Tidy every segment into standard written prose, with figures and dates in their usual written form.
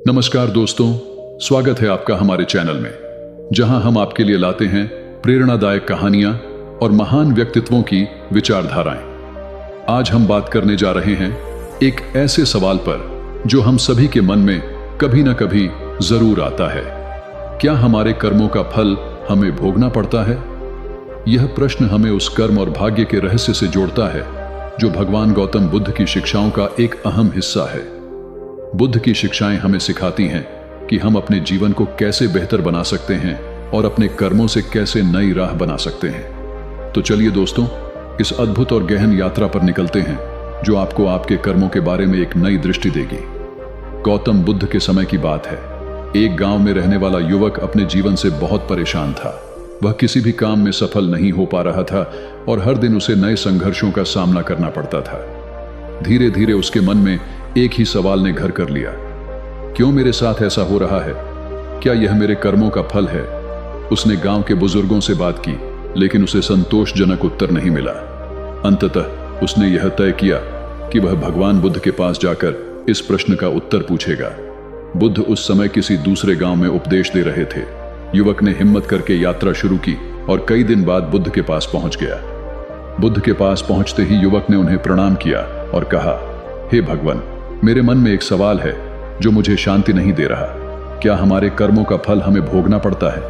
नमस्कार दोस्तों, स्वागत है आपका हमारे चैनल में, जहां हम आपके लिए लाते हैं प्रेरणादायक कहानियां और महान व्यक्तित्वों की विचारधाराएं। आज हम बात करने जा रहे हैं एक ऐसे सवाल पर जो हम सभी के मन में कभी ना कभी जरूर आता है। क्या हमारे कर्मों का फल हमें भोगना पड़ता है? यह प्रश्न हमें उस कर्म और भाग्य के रहस्य से जोड़ता है जो भगवान गौतम बुद्ध की शिक्षाओं का एक अहम हिस्सा है। बुद्ध की शिक्षाएं हमें सिखाती हैं कि हम अपने जीवन को कैसे बेहतर बना सकते हैं और अपने कर्मों से कैसे नई राह बना सकते हैं। तो चलिए दोस्तों, इस अद्भुत और गहन यात्रा पर निकलते हैं जो आपको आपके कर्मों के बारे में एक नई दृष्टि देगी। गौतम बुद्ध के समय की बात है। एक गांव में रहने वाला युवक अपने जीवन से बहुत परेशान था। वह किसी भी काम में सफल नहीं हो पा रहा था और हर दिन उसे नए संघर्षों का सामना करना पड़ता था। धीरे धीरे उसके मन में एक ही सवाल ने घर कर लिया, क्यों मेरे साथ ऐसा हो रहा है? क्या यह मेरे कर्मों का फल है? उसने गांव के बुजुर्गों से बात की, लेकिन उसे संतोषजनक उत्तर नहीं मिला। अंततः उसने यह तय किया कि वह भगवान बुद्ध के पास जाकर इस प्रश्न का उत्तर पूछेगा। बुद्ध उस समय किसी दूसरे गांव में उपदेश दे रहे थे। युवक ने हिम्मत करके यात्रा शुरू की और कई दिन बाद बुद्ध के पास पहुंच गया। बुद्ध के पास पहुंचते ही युवक ने उन्हें प्रणाम किया और कहा, हे भगवान, मेरे मन में एक सवाल है जो मुझे शांति नहीं दे रहा। क्या हमारे कर्मों का फल हमें भोगना पड़ता है?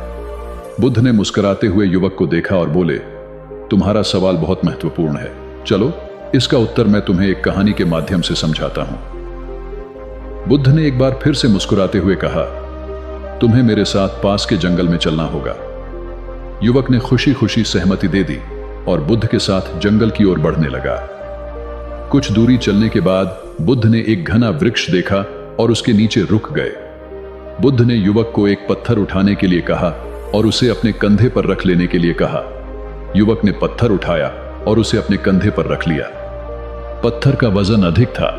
बुद्ध ने मुस्कुराते हुए युवक को देखा और बोले, तुम्हारा सवाल बहुत महत्वपूर्ण है। चलो, इसका उत्तर मैं तुम्हें एक कहानी के माध्यम से समझाता हूं। बुद्ध ने एक बार फिर से मुस्कुराते हुए कहा, तुम्हें मेरे साथ पास के जंगल में चलना होगा। युवक ने खुशी खुशी सहमति दे दी और बुद्ध के साथ जंगल की ओर बढ़ने लगा। कुछ दूरी चलने के बाद बुद्ध ने एक घना वृक्ष देखा और उसके नीचे रुक गए। बुद्ध ने युवक को एक पत्थर उठाने के लिए कहा और उसे अपने कंधे पर रख लेने के लिए कहा। युवक ने पत्थर उठाया और उसे अपने कंधे पर रख लिया। पत्थर का वजन अधिक था,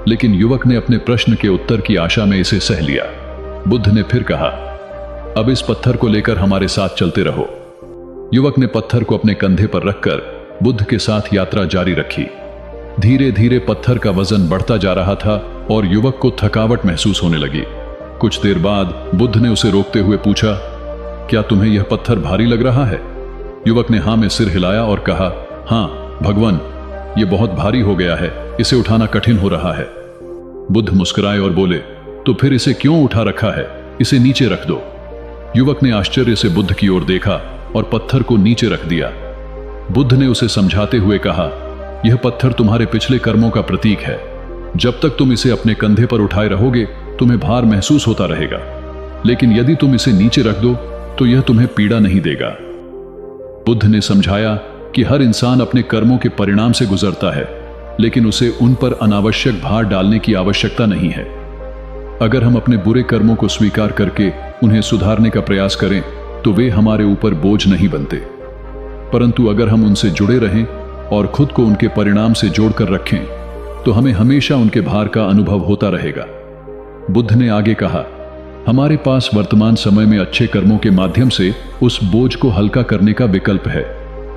लेकिन युवक ने अपने प्रश्न के उत्तर की आशा में इसे सह लिया। बुद्ध ने फिर कहा, अब इस पत्थर को लेकर हमारे साथ चलते रहो। युवक ने पत्थर को अपने कंधे पर रखकर बुद्ध के साथ यात्रा जारी रखी। धीरे धीरे पत्थर का वजन बढ़ता जा रहा था और युवक को थकावट महसूस होने लगी। कुछ देर बाद बुद्ध ने उसे रोकते हुए पूछा, क्या तुम्हें यह पत्थर भारी लग रहा है? युवक ने हाँ में सिर हिलाया और कहा, हाँ भगवान, यह बहुत भारी हो गया है, इसे उठाना कठिन हो रहा है। बुद्ध मुस्कुराए और बोले, तो फिर इसे क्यों उठा रखा है? इसे नीचे रख दो। युवक ने आश्चर्य से बुद्ध की ओर देखा और पत्थर को नीचे रख दिया। बुद्ध ने उसे समझाते हुए कहा, यह पत्थर तुम्हारे पिछले कर्मों का प्रतीक है। जब तक तुम इसे अपने कंधे पर उठाए रहोगे, तुम्हें भार महसूस होता रहेगा, लेकिन यदि तुम इसे नीचे रख दो तो यह तुम्हें पीड़ा नहीं देगा। बुद्ध ने समझाया कि हर इंसान अपने कर्मों के परिणाम से गुजरता है, लेकिन उसे उन पर अनावश्यक भार डालने की आवश्यकता नहीं है। अगर हम अपने बुरे कर्मों को स्वीकार करके उन्हें सुधारने का प्रयास करें तो वे हमारे ऊपर बोझ नहीं बनते, परंतु अगर हम उनसे जुड़े रहें और खुद को उनके परिणाम से जोड़कर रखें तो हमें हमेशा उनके भार का अनुभव होता रहेगा। बुद्ध ने आगे कहा, हमारे पास वर्तमान समय में अच्छे कर्मों के माध्यम से उस बोझ को हल्का करने का विकल्प है।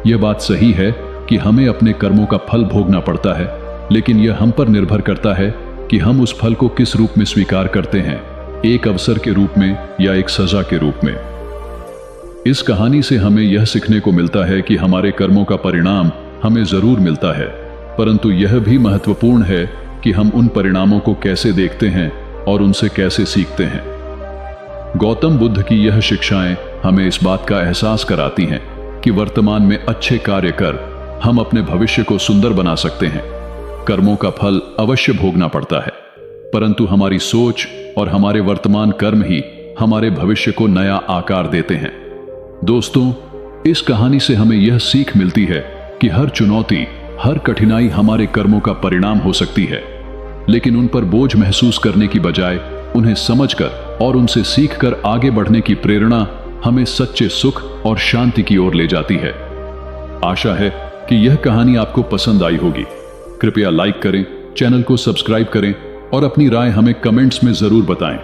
यह बात सही है कि हमें अपने कर्मों का फल भोगना पड़ता है, लेकिन यह हम पर निर्भर करता है कि हम उस फल को किस रूप में स्वीकार करते हैं, एक अवसर के रूप में या एक सजा के रूप में। इस कहानी से हमें यह सीखने को मिलता है कि हमारे कर्मों का परिणाम हमें जरूर मिलता है, परंतु यह भी महत्वपूर्ण है कि हम उन परिणामों को कैसे देखते हैं और उनसे कैसे सीखते हैं। गौतम बुद्ध की यह शिक्षाएं हमें इस बात का एहसास कराती हैं कि वर्तमान में अच्छे कार्य कर हम अपने भविष्य को सुंदर बना सकते हैं। कर्मों का फल अवश्य भोगना पड़ता है, परंतु हमारी सोच और हमारे वर्तमान कर्म ही हमारे भविष्य को नया आकार देते हैं। दोस्तों, इस कहानी से हमें यह सीख मिलती है कि हर चुनौती, हर कठिनाई हमारे कर्मों का परिणाम हो सकती है, लेकिन उन पर बोझ महसूस करने की बजाय उन्हें समझकर और उनसे सीखकर आगे बढ़ने की प्रेरणा हमें सच्चे सुख और शांति की ओर ले जाती है। आशा है कि यह कहानी आपको पसंद आई होगी। कृपया लाइक करें, चैनल को सब्सक्राइब करें और अपनी राय हमें कमेंट्स में जरूर बताएं।